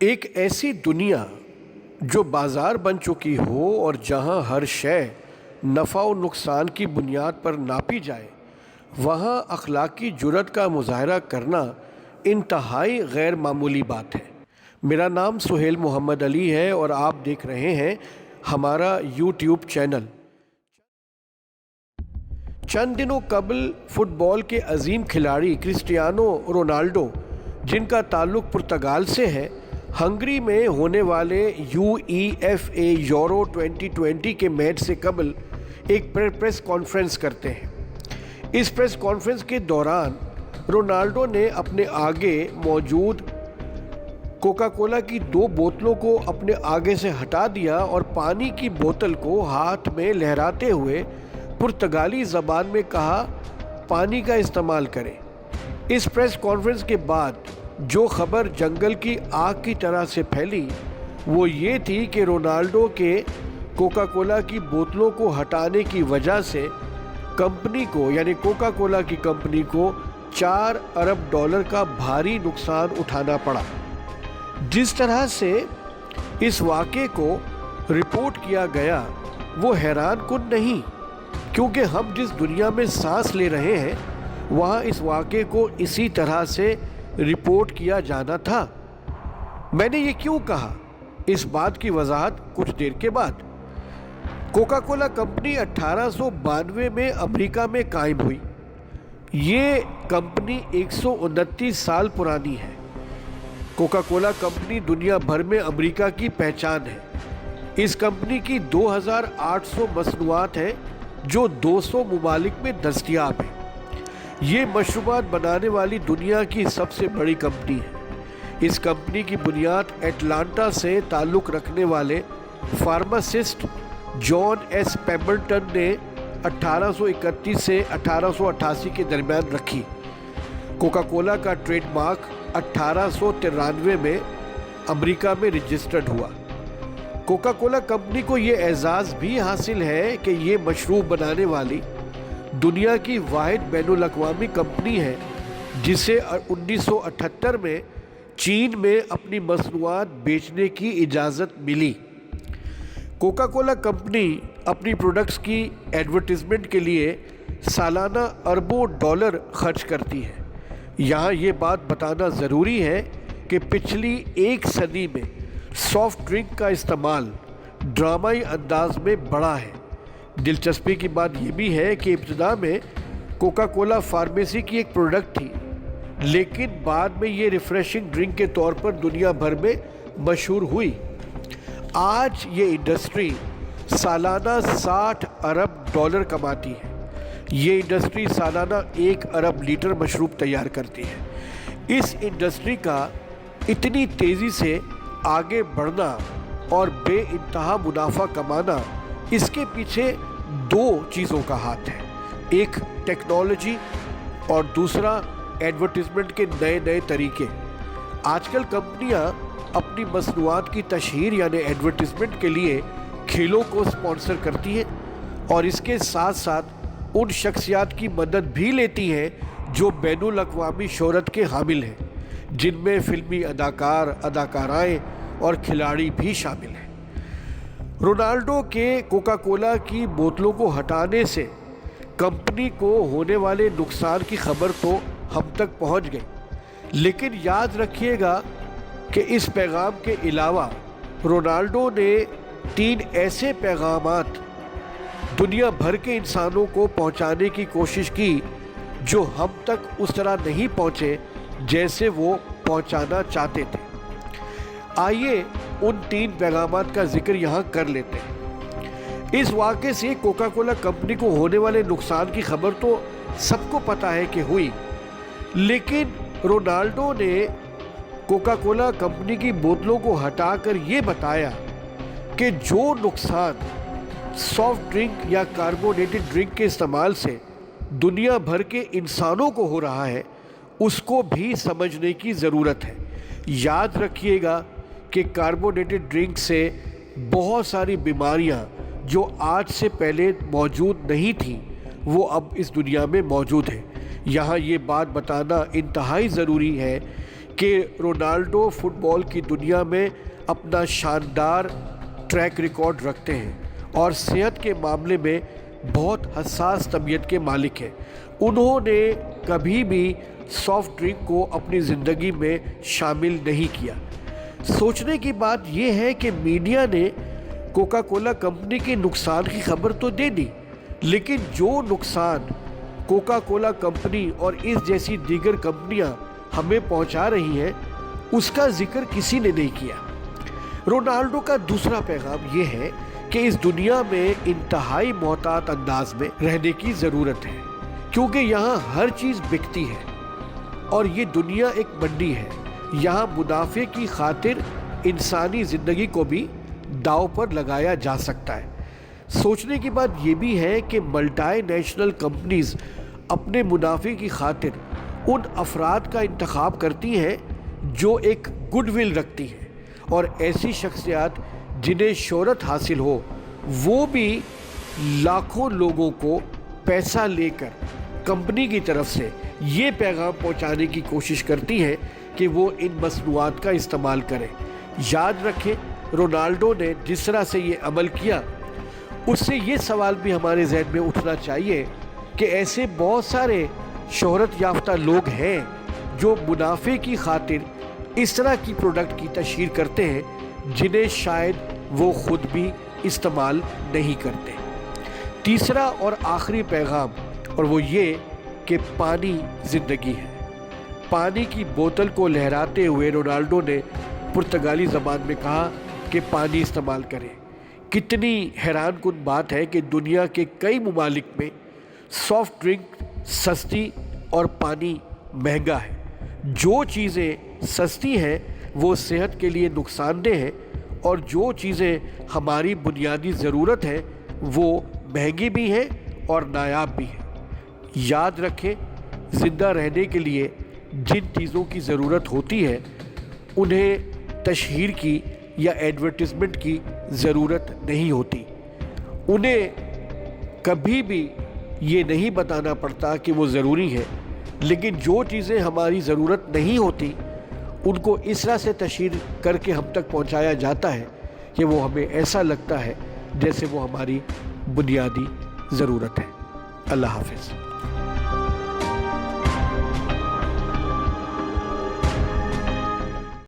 ایک ایسی دنیا جو بازار بن چکی ہو اور جہاں ہر شے نفع و نقصان کی بنیاد پر ناپی جائے، وہاں اخلاقی جرات کا مظاہرہ کرنا انتہائی غیر معمولی بات ہے۔ میرا نام سہیل محمد علی ہے اور آپ دیکھ رہے ہیں ہمارا یوٹیوب چینل۔ چند دنوں قبل فٹ بال کے عظیم کھلاڑی کرسٹیانو رونالڈو، جن کا تعلق پرتگال سے ہے، ہنگری میں ہونے والے UEFA یورو 2020 کے میچ سے قبل ایک پریس کانفرنس کرتے ہیں۔ اس پریس کانفرنس کے دوران رونالڈو نے اپنے آگے موجود کوکا کولا کی 2 بوتلوں کو اپنے آگے سے ہٹا دیا اور پانی کی بوتل کو ہاتھ میں لہراتے ہوئے پرتگالی زبان میں کہا، پانی کا استعمال کریں۔ اس پریس کانفرنس کے بعد جو خبر جنگل کی آگ کی طرح سے پھیلی وہ یہ تھی کہ رونالڈو کے کوکا کولا کی بوتلوں کو ہٹانے کی وجہ سے کمپنی کو یعنی کوکا کولا کی کمپنی کو $4 ارب کا بھاری نقصان اٹھانا پڑا۔ جس طرح سے اس واقعے کو رپورٹ کیا گیا وہ حیران کن نہیں، کیونکہ ہم جس دنیا میں سانس لے رہے ہیں وہاں اس واقعے کو اسی طرح سے رپورٹ کیا جانا تھا۔ میں نے یہ کیوں کہا، اس بات کی وضاحت کچھ دیر کے بعد۔ کوکا کولا کمپنی 1892 میں امریکہ میں قائم ہوئی۔ یہ کمپنی 129 سال پرانی ہے۔ کوکا کولا کمپنی دنیا بھر میں امریکہ کی پہچان ہے۔ اس کمپنی کی 2800 مصنوعات ہیں جو 200 ممالک میں دستیاب ہیں۔ یہ مشروبات بنانے والی دنیا کی سب سے بڑی کمپنی ہے۔ اس کمپنی کی بنیاد اٹلانٹا سے تعلق رکھنے والے فارماسسٹ جان ایس پیمبلٹن نے 1831 سے 1888 کے درمیان رکھی۔ کوکا کولا کا ٹریڈ مارک 1893 میں امریکہ میں رجسٹرڈ ہوا۔ کوکا کولا کمپنی کو یہ اعزاز بھی حاصل ہے کہ یہ مشروب بنانے والی دنیا کی واحد بین الاقوامی کمپنی ہے جسے 1978 میں چین میں اپنی مصنوعات بیچنے کی اجازت ملی۔ کوکا کولا کمپنی اپنی پروڈکٹس کی ایڈورٹائزمنٹ کے لیے سالانہ اربوں ڈالر خرچ کرتی ہے۔ یہاں یہ بات بتانا ضروری ہے کہ پچھلی 1 صدی میں سافٹ ڈرنک کا استعمال ڈرامائی انداز میں بڑھا ہے۔ دلچسپی کی بات یہ بھی ہے کہ ابتدا میں کوکا کولا فارمیسی کی ایک پروڈکٹ تھی، لیکن بعد میں یہ ریفریشنگ ڈرنک کے طور پر دنیا بھر میں مشہور ہوئی۔ آج یہ انڈسٹری سالانہ $60 ارب کماتی ہے۔ یہ انڈسٹری سالانہ 1 ارب لیٹر مشروب تیار کرتی ہے۔ اس انڈسٹری کا اتنی تیزی سے آگے بڑھنا اور بے انتہا منافع کمانا، اس کے پیچھے 2 چیزوں کا ہاتھ ہے، ایک ٹیکنالوجی اور دوسرا ایڈورٹائزمنٹ کے نئے طریقے۔ آج کل کمپنیاں اپنی مصنوعات کی تشہیر یعنی ایڈورٹائزمنٹ کے لیے کھیلوں کو سپانسر کرتی ہیں اور اس کے ساتھ ساتھ ان شخصیات کی مدد بھی لیتی ہیں جو بین الاقوامی شہرت کے حامل ہیں، جن میں فلمی اداکار، اداکارائیں اور کھلاڑی بھی شامل ہیں۔ رونالڈو کے کوکا کولا کی بوتلوں کو ہٹانے سے کمپنی کو ہونے والے نقصان کی خبر تو ہم تک پہنچ گئی، لیکن یاد رکھیے گا کہ اس پیغام کے علاوہ رونالڈو نے 3 ایسے پیغامات دنیا بھر کے انسانوں کو پہنچانے کی کوشش کی جو ہم تک اس طرح نہیں پہنچے جیسے وہ پہنچانا چاہتے تھے۔ آئیے ان 3 پیغامات کا ذکر یہاں کر لیتے ہیں۔ اس واقعے سے کوکا کولا کمپنی کو ہونے والے نقصان کی خبر تو سب کو پتہ ہے کہ ہوئی، لیکن رونالڈو نے کوکا کولا کمپنی کی بوتلوں کو ہٹا کر یہ بتایا کہ جو نقصان سافٹ ڈرنک یا کاربونیٹڈ ڈرنک کے استعمال سے دنیا بھر کے انسانوں کو ہو رہا ہے اس کو بھی سمجھنے کی ضرورت ہے۔ یاد رکھیے گا کہ کاربونیٹڈ ڈرنک سے بہت ساری بیماریاں جو آج سے پہلے موجود نہیں تھیں وہ اب اس دنیا میں موجود ہیں۔ یہاں یہ بات بتانا انتہائی ضروری ہے کہ رونالڈو فٹ بال کی دنیا میں اپنا شاندار ٹریک ریکارڈ رکھتے ہیں اور صحت کے معاملے میں بہت حساس طبیعت کے مالک ہیں۔ انہوں نے کبھی بھی سافٹ ڈرنک کو اپنی زندگی میں شامل نہیں کیا۔ سوچنے کی بات یہ ہے کہ میڈیا نے کوکا کولا کمپنی کے نقصان کی خبر تو دے دی، لیکن جو نقصان کوکا کولا کمپنی اور اس جیسی دیگر کمپنیاں ہمیں پہنچا رہی ہیں اس کا ذکر کسی نے نہیں کیا۔ رونالڈو کا دوسرا پیغام یہ ہے کہ اس دنیا میں انتہائی محتاط انداز میں رہنے کی ضرورت ہے، کیونکہ یہاں ہر چیز بکتی ہے اور یہ دنیا ایک منڈی ہے۔ یہاں منافع کی خاطر انسانی زندگی کو بھی داؤ پر لگایا جا سکتا ہے۔ سوچنے کی بات یہ بھی ہے کہ ملٹی نیشنل کمپنیز اپنے منافع کی خاطر ان افراد کا انتخاب کرتی ہیں جو ایک گڈ ول رکھتی ہیں، اور ایسی شخصیات جنہیں شہرت حاصل ہو وہ بھی لاکھوں لوگوں کو پیسہ لے کر کمپنی کی طرف سے یہ پیغام پہنچانے کی کوشش کرتی ہیں کہ وہ ان مصنوعات کا استعمال کریں۔ یاد رکھیں، رونالڈو نے جس طرح سے یہ عمل کیا اس سے یہ سوال بھی ہمارے ذہن میں اٹھنا چاہیے کہ ایسے بہت سارے شہرت یافتہ لوگ ہیں جو منافع کی خاطر اس طرح کی پروڈکٹ کی تشہیر کرتے ہیں جنہیں شاید وہ خود بھی استعمال نہیں کرتے۔ تیسرا اور آخری پیغام، اور وہ یہ کہ پانی زندگی ہے۔ پانی کی بوتل کو لہراتے ہوئے رونالڈو نے پرتگالی زبان میں کہا کہ پانی استعمال کریں۔ کتنی حیران کن بات ہے کہ دنیا کے کئی ممالک میں سافٹ ڈرنک سستی اور پانی مہنگا ہے۔ جو چیزیں سستی ہیں وہ صحت کے لیے نقصان دہ ہیں، اور جو چیزیں ہماری بنیادی ضرورت ہے وہ مہنگی بھی ہیں اور نایاب بھی ہیں۔ یاد رکھیں، زندہ رہنے کے لیے جن چیزوں کی ضرورت ہوتی ہے انہیں تشہیر کی یا ایڈورٹیزمنٹ کی ضرورت نہیں ہوتی۔ انہیں کبھی بھی یہ نہیں بتانا پڑتا کہ وہ ضروری ہے، لیکن جو چیزیں ہماری ضرورت نہیں ہوتی ان کو اس طرح سے تشہیر کر کے ہم تک پہنچایا جاتا ہے کہ وہ ہمیں ایسا لگتا ہے جیسے وہ ہماری بنیادی ضرورت ہے۔ اللہ حافظ۔